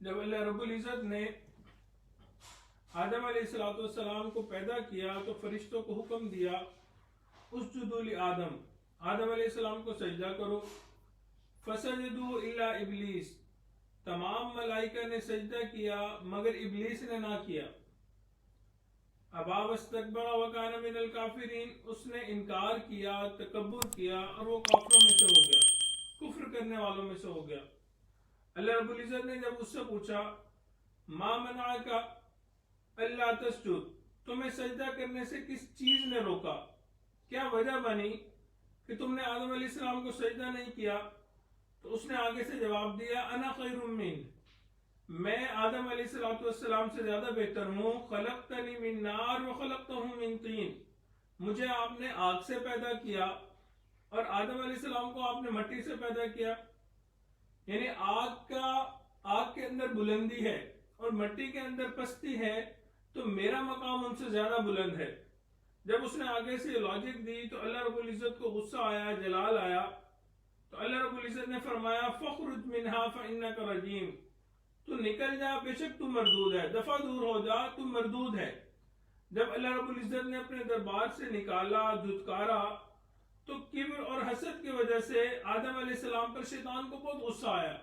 جب اللہ رب العزت نے آدم علیہ السلام کو پیدا کیا تو فرشتوں کو حکم دیا اسجدوا لآدم، آدم علیہ السلام کو سجدہ کرو. فسجدوا الا ابلیس، تمام ملائکہ نے سجدہ کیا مگر ابلیس نے نہ کیا. ابا واستکبر وکان من الکافرین، اس نے انکار کیا، تکبر کیا اور وہ کافروں میں سے ہو گیا، کفر کرنے والوں میں سے ہو گیا. اللہ رب العزت نے جب اس سے پوچھا ما منعک اللہ تسجد، تمہیں سجدہ کرنے سے کس چیز نے روکا، کیا وجہ بنی کہ تم نے آدم علیہ السلام کو سجدہ نہیں کیا؟ تو اس نے آگے سے جواب دیا انا خیر من، میں آدم علیہ السلام سے زیادہ بہتر ہوں. خلقتنی من نار وخلقتہ من طین، مجھے آپ نے آگ سے پیدا کیا اور آدم علیہ السلام کو آپ نے مٹی سے پیدا کیا. یعنی آگ کے اندر بلندی ہے اور مٹی کے اندر پستی ہے، تو میرا مقام ان سے زیادہ بلند ہے. جب اس نے آگے سے لاجک دی تو اللہ رب العزت کو غصہ آیا، جلال آیا. تو اللہ رب العزت نے فرمایا فخرج منہا فإنک رجیم، تو نکل جا، بے شک تو مردود ہے، دفع دور ہو جا، تو مردود ہے. جب اللہ رب العزت نے اپنے دربار سے نکالا، دھتکارا، تو کبر اور حسد کی وجہ سے آدم علیہ السلام پر شیطان کو بہت غصہ آیا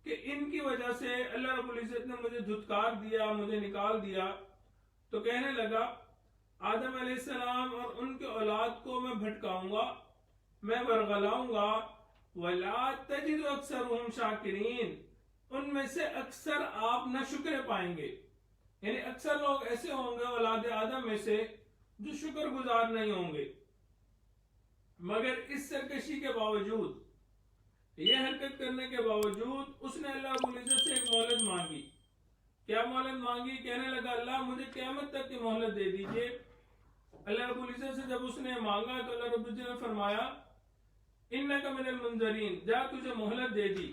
کہ ان کی وجہ سے اللہ رب العزت نے مجھے دھتکار دیا، مجھے نکال دیا. تو کہنے لگا آدم علیہ السلام اور ان کے اولاد کو میں بھٹکاؤں گا، میں ورغلاؤں گا. وَلَا تَجِدُ أَكْثَرُهُمْ شَاكِرِينَ، ان میں سے اکثر آپ نہ شکر پائیں گے. یعنی اکثر لوگ ایسے ہوں گے اولاد آدم میں سے جو شکر گزار نہیں ہوں گے. مگر اس سرکشی کے باوجود، یہ حرکت کرنے کے باوجود اس نے اللہ رب العزت سے ایک مہلت مانگی. کیا مہلت مانگی؟ کہنے لگا اللہ مجھے قیامت تک کی مہلت دے دیجئے. اللہ رب العزت سے جب اس نے مانگا تو اللہ رب العزت نے فرمایا انک من المنذرین، جا تجھے مہلت دے دی.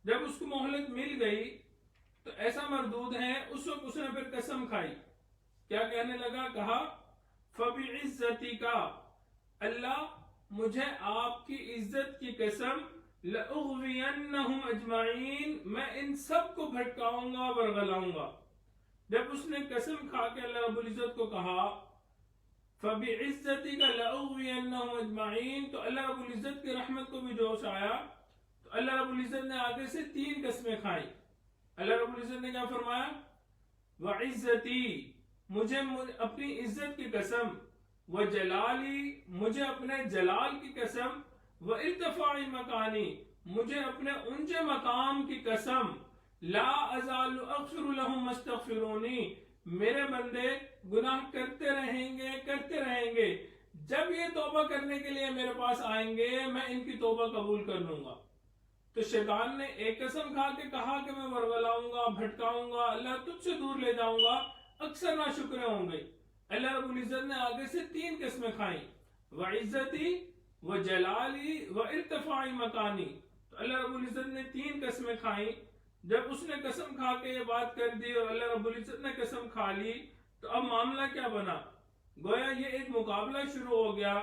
جب اس کو مہلت مل گئی تو ایسا مردود ہے، اس وقت اس نے پھر قسم کھائی. کیا کہنے لگا؟ کہا فبعزتک، اللہ مجھے آپ کی عزت کی قسم، لأغوینہم اجمعین، میں ان سب کو بھٹکاؤں گا، ورغلاؤں گا. جب اس نے قسم کھا کے اللہ رب العزت کو کہا فبعزتک لأغوینہم اجمعین، تو اللہ رب العزت کی رحمت کو بھی جوش آیا. تو اللہ رب العزت نے آگے سے 3 قسمیں کھائیں. اللہ رب العزت نے کیا فرمایا؟ وعزتی، مجھے اپنی عزت کی قسم، وجلالی، مجھے اپنے جلال کی قسم، وارتفاع مکانی، مجھے اپنے اونچے مقام کی قسم، لا ازال اغفر لهم استغفرونی، میرے بندے گناہ کرتے رہیں گے، جب یہ توبہ کرنے کے لیے میرے پاس آئیں گے میں ان کی توبہ قبول کر لوں گا. تو شیطان نے ایک قسم کھا کے کہا کہ میں ورغلاؤں گا، بھٹکاؤں گا، اللہ تجھ سے دور لے جاؤں گا، اکثر ناشکرے ہوں گے. اللہ رب العزت نے آگے سے 3 قسمیں کھائیں، وعزتی، وجلالی، وارتفاع مکانی. تو اللہ رب العزت نے 3 قسمیں کھائیں. جب اس نے قسم کھا کے یہ بات کر دی اور اللہ رب العزت نے قسم کھا لی تو اب معاملہ کیا بنا؟ گویا یہ ایک مقابلہ شروع ہو گیا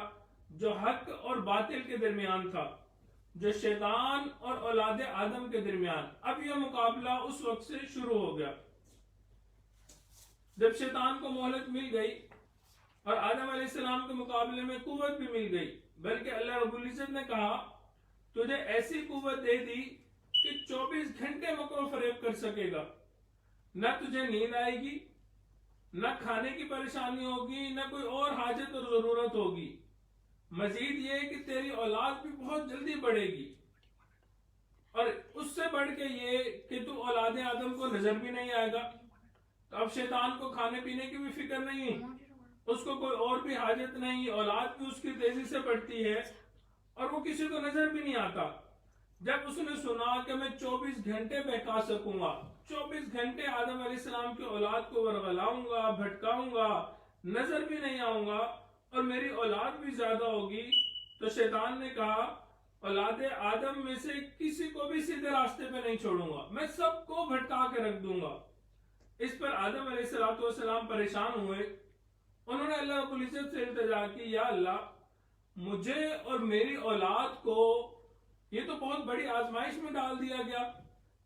جو حق اور باطل کے درمیان تھا، جو شیطان اور اولاد آدم کے درمیان. اب یہ مقابلہ اس وقت سے شروع ہو گیا جب شیطان کو مہلت مل گئی اور آدم علیہ السلام کے مقابلے میں قوت بھی مل گئی. بلکہ اللہ رب العزت نے کہا تجھے ایسی قوت دے دی کہ 24 گھنٹے مکر و فریب کر سکے گا، نہ تجھے نیند آئے گی، نہ کھانے کی پریشانی ہوگی، نہ کوئی اور حاجت اور ضرورت ہوگی. مزید یہ کہ تیری اولاد بھی بہت جلدی بڑھے گی، اور اس سے بڑھ کے یہ کہ تو اولاد آدم کو نظر بھی نہیں آئے گا. تو اب شیطان کو کھانے پینے کی بھی فکر نہیں، اس کو کوئی اور بھی حاجت نہیں، اولاد بھی اس کی تیزی سے بڑھتی ہے اور وہ کسی کو نظر بھی نہیں آتا. جب اس نے سنا کہ میں 24 گھنٹے بہکا سکوں گا، 24 گھنٹے آدم علیہ السلام کی اولاد کو ورغلاؤں گا، بھٹکاؤں گا، نظر بھی نہیں آؤں گا اور میری اولاد بھی زیادہ ہوگی، تو شیطان نے کہا اولاد آدم میں سے کسی کو بھی سیدھے راستے پہ نہیں چھوڑوں گا، میں سب کو بھٹکا کے رکھ دوں گا. اس پر آدم علیہ السلام پریشان ہوئے. انہوں نے اللہ رب العزت سے التجا کی یا اللہ مجھے اور میری اولاد کو یہ تو بہت بڑی آزمائش میں ڈال دیا گیا.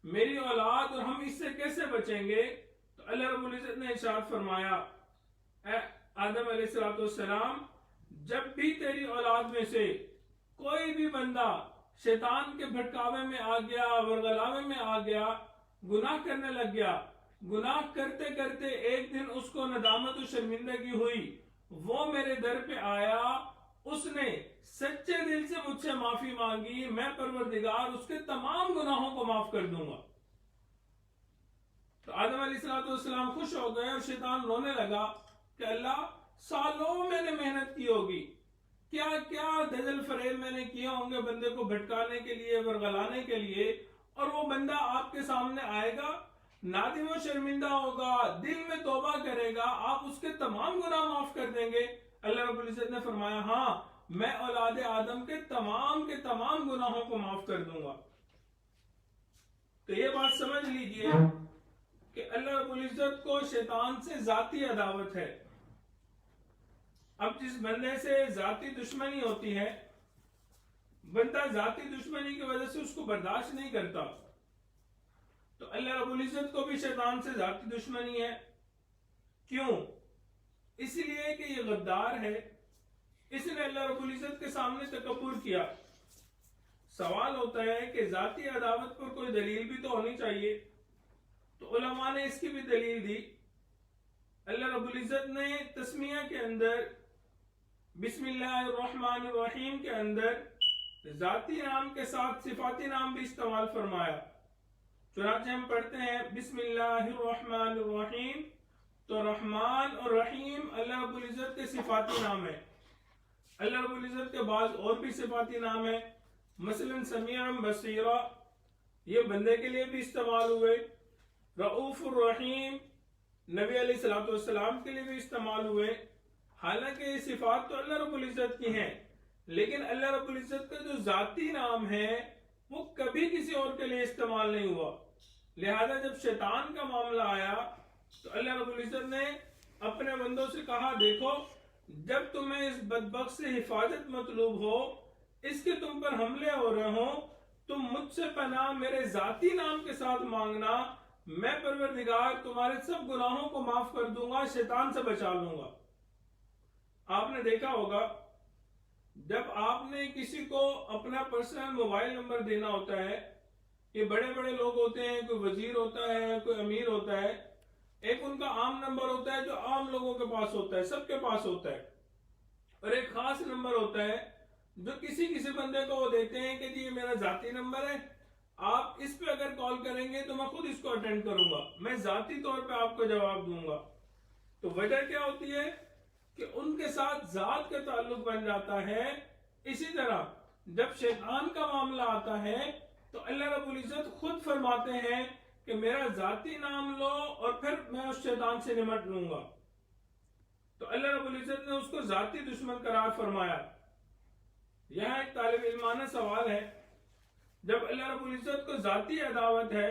میری اولاد اور ہم بچیں گے تو اللہ رب العزت نے ارشاد فرمایا اے آدم علیہ السلام جب بھی تیری اولاد میں سے کوئی بھی بندہ شیطان کے بھٹکاوے میں آ گیا، ورغلاوے میں آ گیا، گناہ کرنے لگ گیا، گناہ کرتے کرتے ایک دن اس کو ندامت و شرمندگی ہوئی، وہ میرے در پہ آیا، اس نے سچے دل سے مجھ سے معافی مانگی، میں پروردگار اس کے تمام گناہوں کو معاف کر دوں گا۔ تو آدم علیہ السلام خوش ہو گئے اور شیطان رونے لگا کہ اللہ سالوں میں نے محنت کی ہوگی، کیا کیا دجل فریب میں نے کیے ہوں گے بندے کو بھٹکانے کے لیے، ورغلانے کے لیے، اور وہ بندہ آپ کے سامنے آئے گا، نادم و شرمندہ ہوگا، دل میں توبہ کرے گا، آپ اس کے تمام گناہ معاف کر دیں گے۔ اللہ رب العزت نے فرمایا ہاں میں اولاد آدم کے تمام گناہوں کو معاف کر دوں گا۔ تو یہ بات سمجھ لیجئے کہ اللہ رب العزت کو شیطان سے ذاتی عداوت ہے۔ اب جس بندے سے ذاتی دشمنی ہوتی ہے، بندہ ذاتی دشمنی کی وجہ سے اس کو برداشت نہیں کرتا، تو اللہ رب العزت کو بھی شیطان سے ذاتی دشمنی ہے۔ کیوں؟ اس لیے کہ یہ غدار ہے، اس نے اللہ رب العزت کے سامنے تکبر کیا۔ سوال ہوتا ہے کہ ذاتی عداوت پر کوئی دلیل بھی تو ہونی چاہیے، تو علماء نے اس کی بھی دلیل دی۔ اللہ رب العزت نے تسمیہ کے اندر بسم اللہ الرحمن الرحیم کے اندر ذاتی نام کے ساتھ صفاتی نام بھی استعمال فرمایا۔ چنانچہ ہم پڑھتے ہیں بسم اللہ الرحمن الرحیم، تو رحمان اور رحیم اللہ رب العزت کے صفاتی نام ہے۔ اللہ رب العزت کے بعض اور بھی صفاتی نام ہے، مثلا سمیع بصیرہ، یہ بندے کے لیے بھی استعمال ہوئے۔ رؤوف الرحیم نبی علیہ السلام کے لیے بھی استعمال ہوئے۔ حالانکہ یہ صفات تو اللہ رب العزت کی ہیں، لیکن اللہ رب العزت کا جو ذاتی نام ہے وہ کبھی کسی اور کے لیے استعمال نہیں ہوا۔ لہذا جب شیطان کا معاملہ آیا تو اللہ رب العزت نے اپنے بندوں سے کہا دیکھو جب تمہیں اس بدبخت سے حفاظت مطلوب ہو، اس کے تم پر حملے ہو رہے ہوں، تم مجھ سے پناہ میرے ذاتی نام کے ساتھ مانگنا، میں پروردگار تمہارے سب گناہوں کو معاف کر دوں گا، شیطان سے بچا لوں گا۔ آپ نے دیکھا ہوگا جب آپ نے کسی کو اپنا پرسنل موبائل نمبر دینا ہوتا ہے، یہ بڑے بڑے لوگ ہوتے ہیں، کوئی وزیر ہوتا ہے، کوئی امیر ہوتا ہے، ایک ان کا عام نمبر ہوتا ہے جو عام لوگوں کے پاس ہوتا ہے، سب کے پاس ہوتا ہے، اور ایک خاص نمبر ہوتا ہے جو کسی بندے کو وہ دیتے ہیں کہ جی یہ میرا ذاتی نمبر ہے، آپ اس پہ اگر کال کریں گے تو میں خود اس کو اٹینڈ کروں گا، میں ذاتی طور پہ آپ کو جواب دوں گا۔ تو وجہ کیا ہوتی ہے کہ ان کے ساتھ ذات کا تعلق بن جاتا ہے۔ اسی طرح جب شیطان کا معاملہ آتا ہے تو اللہ رب العزت خود فرماتے ہیں کہ میرا ذاتی نام لو اور پھر میں اس شیطان سے نمٹ لوں گا۔ تو اللہ رب العزت نے اس کو ذاتی دشمن قرار فرمایا۔ یہاں ایک طالب علمانہ سوال ہے، جب اللہ رب العزت کو ذاتی عداوت ہے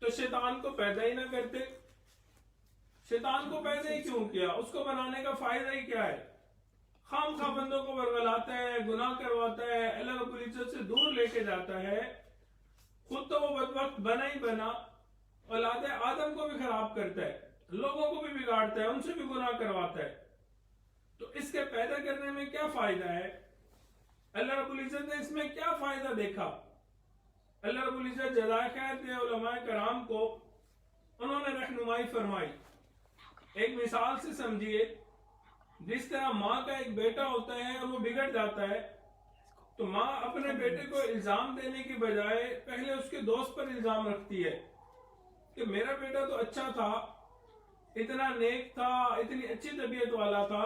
تو شیطان کو پیدا ہی نہ کرتے؟ شیطان کو پیدا ہی کیوں کیا؟ اس کو بنانے کا فائدہ ہی کیا ہے؟ خام خواہ بندوں کو ورغلاتا ہے، گناہ کرواتا ہے، اللہ رب العزت سے دور لے کے جاتا ہے، خود تو وہ بدبخت بنا ہی بنا، اولاد آدم کو بھی خراب کرتا ہے، لوگوں کو بھی بگاڑتا ہے، ان سے بھی گناہ کرواتا ہے، تو اس کے پیدا کرنے میں کیا فائدہ ہے؟ اللہ رب العزت نے اس میں کیا فائدہ دیکھا؟ اللہ رب العزت جزائے خیر دے علماء کرام کو، انہوں نے رہنمائی فرمائی۔ ایک مثال سے سمجھیے، جس طرح ماں کا ایک بیٹا ہوتا ہے اور وہ بگڑ جاتا ہے تو ماں اپنے بیٹے کو الزام دینے کی بجائے پہلے اس کے دوست پر الزام رکھتی ہے کہ میرا بیٹا تو اچھا تھا، اتنا نیک تھا، اتنی اچھی طبیعت والا تھا،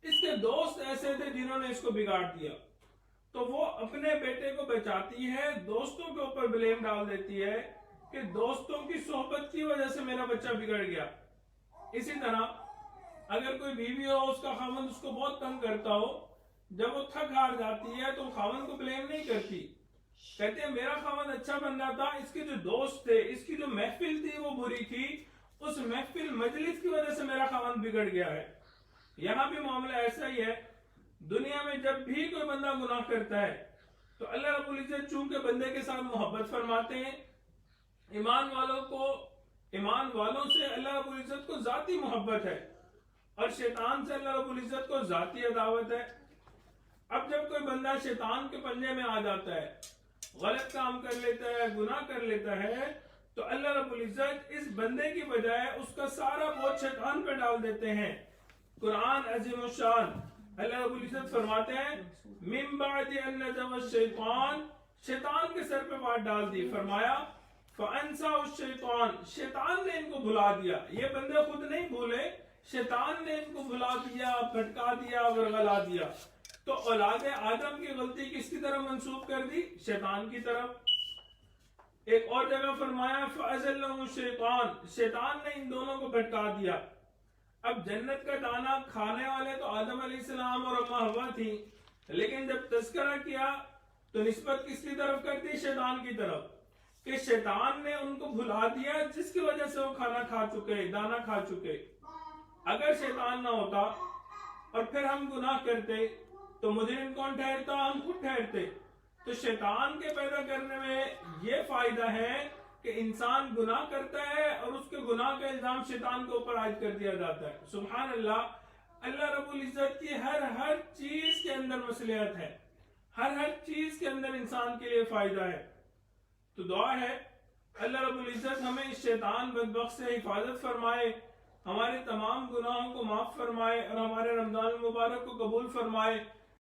اس کے دوست ایسے تھے جنہوں نے اس کو بگاڑ دیا۔ تو وہ اپنے بیٹے کو بچاتی ہے، دوستوں کے اوپر بلیم ڈال دیتی ہے کہ دوستوں کی صحبت کی وجہ سے میرا بچہ بگڑ گیا۔ اسی طرح اگر کوئی بیوی ہو، اس کا خاوند اس کو بہت تنگ کرتا ہو، جب وہ تھک ہار جاتی ہے تو خاوند کو بلیم نہیں کرتی، کہتے ہیں میرا خاوند اچھا بندہ تھا، اس کے جو دوست تھے، اس کی جو محفل تھی وہ بری تھی، اس محفل مجلس کی وجہ سے میرا خاوند بگڑ گیا ہے۔ یہاں بھی معاملہ ایسا ہی ہے، دنیا میں جب بھی کوئی بندہ گناہ کرتا ہے تو اللہ رب العزت چونکہ بندے کے ساتھ محبت فرماتے ہیں، ایمان والوں کو ایمان والوں سے اللہ رب العزت کو ذاتی محبت ہے اور شیطان سے اللہ رب العزت کو ذاتی عداوت ہے۔ اب جب کوئی بندہ شیطان کے پنجے میں آ جاتا ہے، غلط کام کر لیتا ہے، گناہ کر لیتا ہے، تو اللہ رب العزت اس بندے کی بجائے اس کا سارا بوجھ شیطان پہ ڈال دیتے ہیں۔ قرآن عظیم الشان اللہ رب العزت فرماتے ہیں من بعد ان نزغ الشیطان، شیطان کے سر پہ بات ڈال دی، فرمایا فَأَنْسَاهُ الشَّيْطَانُ، شیطان نے ان کو بھلا دیا۔ یہ بندے خود نہیں بھولے، شیطان نے ان کو بھلا دیا، بھٹکا دیا، ورغلا دیا۔ تو اولاد آدم کی غلطی کس کی طرف منسوب کر دی؟ شیطان کی طرف۔ ایک اور جگہ فرمایا فَأَزَلَّهُمُ الشَّيْطَانُ، شیطان نے ان دونوں کو بھٹکا دیا۔ اب جنت کا دانہ کھانے والے تو آدم علیہ السلام اور اماں حوا تھی، لیکن جب تذکرہ کیا تو نسبت کس کی طرف کر دی؟ شیطان کی طرف، کہ شیطان نے ان کو بھلا دیا جس کی وجہ سے وہ کھانا کھا چکے، دانہ کھا چکے۔ اگر شیطان نہ ہوتا اور پھر ہم گناہ کرتے تو مجرم کون ٹھہرتا؟ ہم خود ٹھہرتے۔ تو شیطان کے پیدا کرنے میں یہ فائدہ ہے کہ انسان گناہ کرتا ہے اور اس کے گناہ کا الزام شیطان کے اوپر عائد کر دیا جاتا ہے۔ سبحان اللہ، اللہ رب العزت کی ہر چیز کے اندر مصلحت ہے، ہر چیز کے اندر انسان کے لیے فائدہ ہے۔ تو دعا ہے اللہ رب العزت ہمیں اس شیطان بدبخت سے حفاظت فرمائے، ہمارے تمام گناہوں کو معاف فرمائے اور ہمارے رمضان المبارک کو قبول فرمائے۔